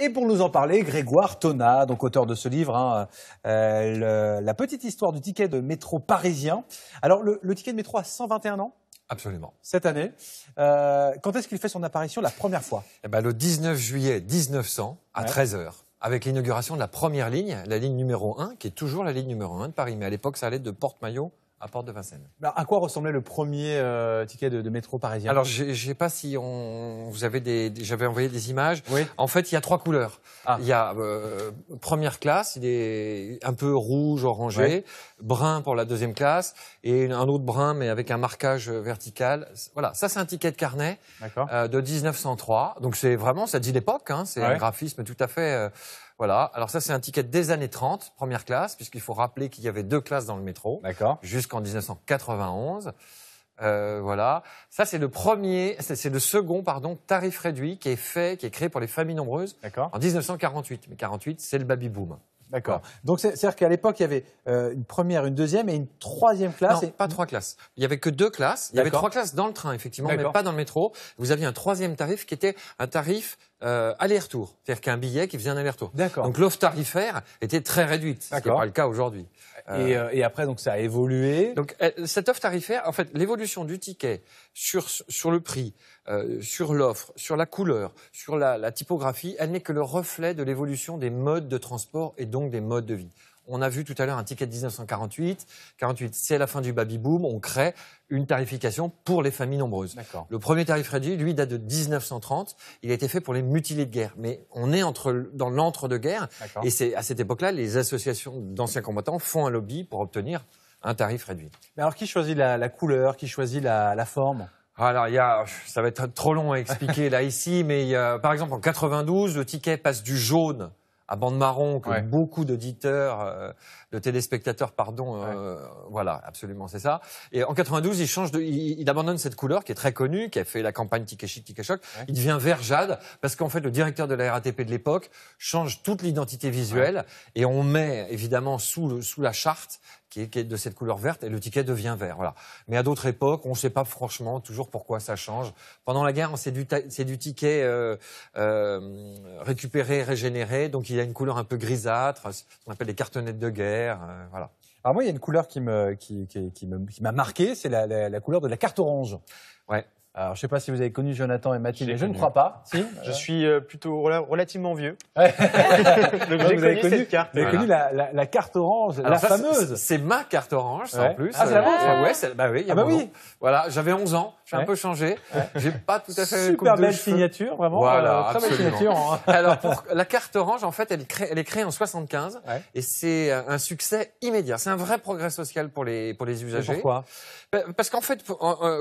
Et pour nous en parler, Grégoire Tonnat, donc auteur de ce livre, La petite histoire du ticket de métro parisien. Alors, le ticket de métro a 121 ans Absolument. cette année. Quand est-ce qu'il fait son apparition la première fois? Le 19 juillet 1900 à 13 h, avec l'inauguration de la première ligne, la ligne numéro 1, qui est toujours la ligne numéro 1 de Paris. Mais à l'époque, ça allait de Porte-Maillot à Porte de Vincennes. Alors, à quoi ressemblait le premier ticket de métro parisien? Alors, je sais pas si vous avez j'avais envoyé des images. Oui. En fait, il y a 3 couleurs. Ah. Il y a première classe, il est un peu rouge, orangé, brun pour la deuxième classe, et un autre brun, mais avec un marquage vertical. Voilà, ça c'est un ticket de carnet de 1903. Donc c'est vraiment, ça dit l'époque, hein, c'est un graphisme tout à fait... Voilà. Alors ça, c'est un ticket des années 30, première classe, puisqu'il faut rappeler qu'il y avait 2 classes dans le métro. D'accord. Jusqu'en 1991. Voilà. Ça, c'est le second, tarif réduit qui est créé pour les familles nombreuses en 1948. Mais 48, c'est le baby-boom. D'accord. Voilà. Donc, c'est-à-dire qu'à l'époque, il y avait une première, une deuxième et une troisième classe. Non, pas 3 classes. Il n'y avait que 2 classes. Il y avait 3 classes dans le train, effectivement, mais pas dans le métro. Vous aviez un troisième tarif qui était un tarif aller-retour. C'est-à-dire qu'un billet qui faisait un aller-retour. D'accord. Donc, l'offre tarifaire était très réduite, ce qui n'est pas le cas aujourd'hui. Et après, donc, ça a évolué. Donc, cette offre tarifaire, en fait, l'évolution du ticket sur le prix, sur l'offre, sur la couleur, sur la typographie, elle n'est que le reflet de l'évolution des modes de transport et donc des modes de vie. On a vu tout à l'heure un ticket de 1948. 48, c'est la fin du baby-boom. On crée une tarification pour les familles nombreuses. Le premier tarif réduit, lui, date de 1930. Il a été fait pour les mutilés de guerre. Mais on est dans l'entre-deux-guerres. Et c'est à cette époque-là, les associations d'anciens combattants font un lobby pour obtenir un tarif réduit. Mais alors, qui choisit la couleur? Qui choisit la forme? Alors, ça va être trop long à expliquer là ici, mais par exemple, en 92, le ticket passe du jaune à bande marron, que beaucoup d'auditeurs, de téléspectateurs, voilà, absolument, c'est ça. Et en 92, il abandonne cette couleur qui est très connue, qui a fait la campagne Ticket Chic, Ticket Choc. Il devient vert jade, parce qu'en fait, le directeur de la RATP de l'époque change toute l'identité visuelle, et on met évidemment sous la charte qui est de cette couleur verte, et le ticket devient vert. Voilà. Mais à d'autres époques, on ne sait pas franchement toujours pourquoi ça change. Pendant la guerre, c'est du ticket récupéré, régénéré, donc il a une couleur un peu grisâtre, ce qu'on appelle les cartonnettes de guerre. Voilà. Alors moi, il y a une couleur qui m'a marqué, c'est la couleur de la carte orange. Ouais. Alors, je ne sais pas si vous avez connu Jonathan et Mathilde, mais je ne crois pas. Si je suis plutôt relativement vieux. Donc j'ai connu cette carte. Vous avez connu la carte orange, la fameuse. C'est ma carte orange, ça, en plus. Ah, c'est la vôtre? Oui, oui. Voilà, j'avais 11 ans, j'ai un peu changé. J'ai pas tout à fait super belle signature, vraiment. Voilà, très belle signature. Hein. Alors, pour la carte orange, en fait, elle est créée en 75 et c'est un succès immédiat. C'est un vrai progrès social pour les usagers. Pourquoi? Parce qu'en fait,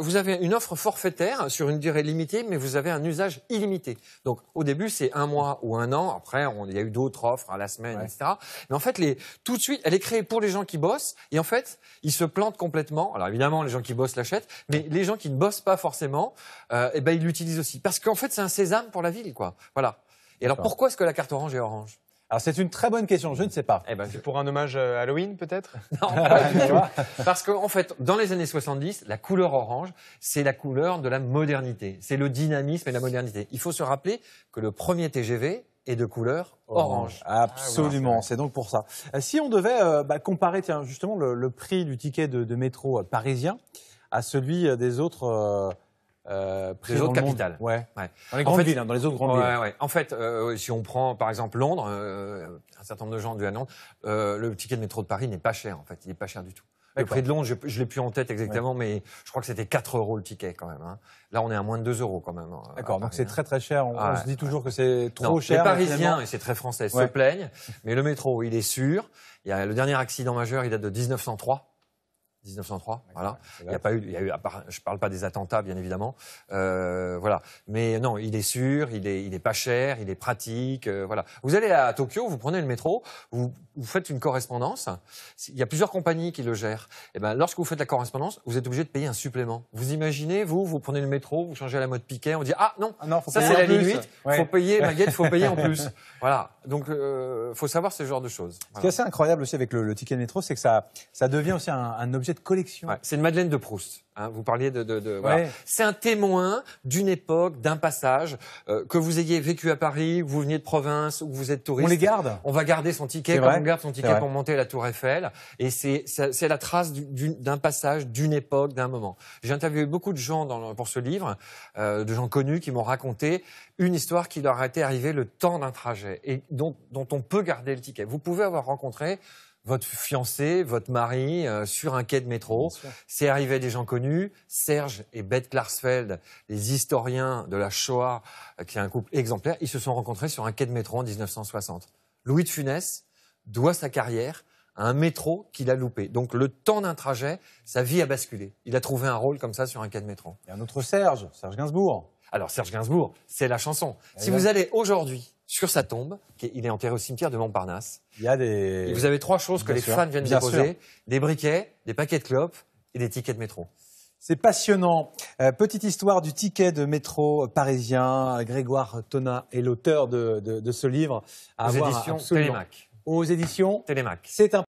vous avez une offre forfaitaire sur une durée limitée, mais vous avez un usage illimité. Donc, au début, c'est 1 mois ou 1 an. Après, il y a eu d'autres offres à la semaine, etc. Mais en fait, tout de suite, elle est créée pour les gens qui bossent. Et en fait, ils se plantent complètement. Alors, évidemment, les gens qui bossent l'achètent. Mais les gens qui ne bossent pas forcément, ils l'utilisent aussi. Parce qu'en fait, c'est un sésame pour la ville, quoi. Voilà. Et alors, pourquoi est-ce que la carte orange est orange? Alors, c'est une très bonne question, je ne sais pas. C'est pour un hommage à Halloween, peut-être? Non, pas du tout. Parce qu'en fait, dans les années 70, la couleur orange, c'est la couleur de la modernité. C'est le dynamisme et la modernité. Il faut se rappeler que le premier TGV est de couleur orange. Absolument, voilà, c'est donc pour ça. Si on devait comparer justement le prix du ticket de métro parisien à celui des autres... les autres capitales. Dans les grandes villes, dans les autres grandes villes. En fait, si on prend par exemple Londres, un certain nombre de gens ont dû à Londres, le ticket de métro de Paris n'est pas cher en fait, il n'est pas cher du tout. Le prix de Londres, je l'ai plus en tête exactement, mais je crois que c'était 4 € le ticket quand même. Hein. Là, on est à moins de 2 € quand même. D'accord, donc c'est très très cher. On se dit toujours que c'est trop cher. Les Parisiens, et c'est très français, se plaignent, mais le métro, il est sûr. Il y a le dernier accident majeur, il date de 1903. 1903, voilà. Il y a eu, je parle pas des attentats, bien évidemment, voilà. Mais non, il est sûr, il est pas cher, il est pratique, voilà. Vous allez à Tokyo, vous prenez le métro, vous faites une correspondance. Il y a plusieurs compagnies qui le gèrent. Et lorsque vous faites la correspondance, vous êtes obligé de payer un supplément. Vous imaginez, vous prenez le métro, vous changez à la mode Piquet, on dit non, ça c'est la ligne 8, faut payer, Maguette, faut payer en plus. Voilà. Donc, faut savoir ce genre de choses. Voilà. Ce qui est assez incroyable aussi avec le ticket de métro, c'est que ça devient aussi un objet objet de collection. Ouais, c'est une Madeleine de Proust. Hein, vous parliez voilà. Ouais. C'est un témoin d'une époque, d'un passage, que vous ayez vécu à Paris, que vous veniez de province, ou que vous êtes touriste. On les garde. On va garder son ticket C'est comme vrai. on garde son ticket pour monter à la Tour Eiffel. Et c'est la trace d'un passage, d'une époque, d'un moment. J'ai interviewé beaucoup de gens pour ce livre, de gens connus qui m'ont raconté une histoire qui leur était arrivée le temps d'un trajet et dont on peut garder le ticket. Vous pouvez avoir rencontré votre fiancé, votre mari, sur un quai de métro. C'est arrivé à des gens connus. Serge et Bette Klarsfeld, les historiens de la Shoah, qui est un couple exemplaire, ils se sont rencontrés sur un quai de métro en 1960. Louis de Funès doit sa carrière à un métro qu'il a loupé. Donc le temps d'un trajet, sa vie a basculé. Il a trouvé un rôle comme ça sur un quai de métro. Et un autre Serge Gainsbourg. Alors Serge Gainsbourg, c'est la chanson. Si vous allez aujourd'hui sur sa tombe, il est enterré au cimetière de Montparnasse, il y a des... et vous avez 3 choses que les fans viennent déposer, des briquets, des paquets de clopes et des tickets de métro. C'est passionnant. Petite histoire du ticket de métro parisien. Grégoire Tonnat est l'auteur de ce livre. Aux éditions Télémac. Aux éditions Télémac. C'est un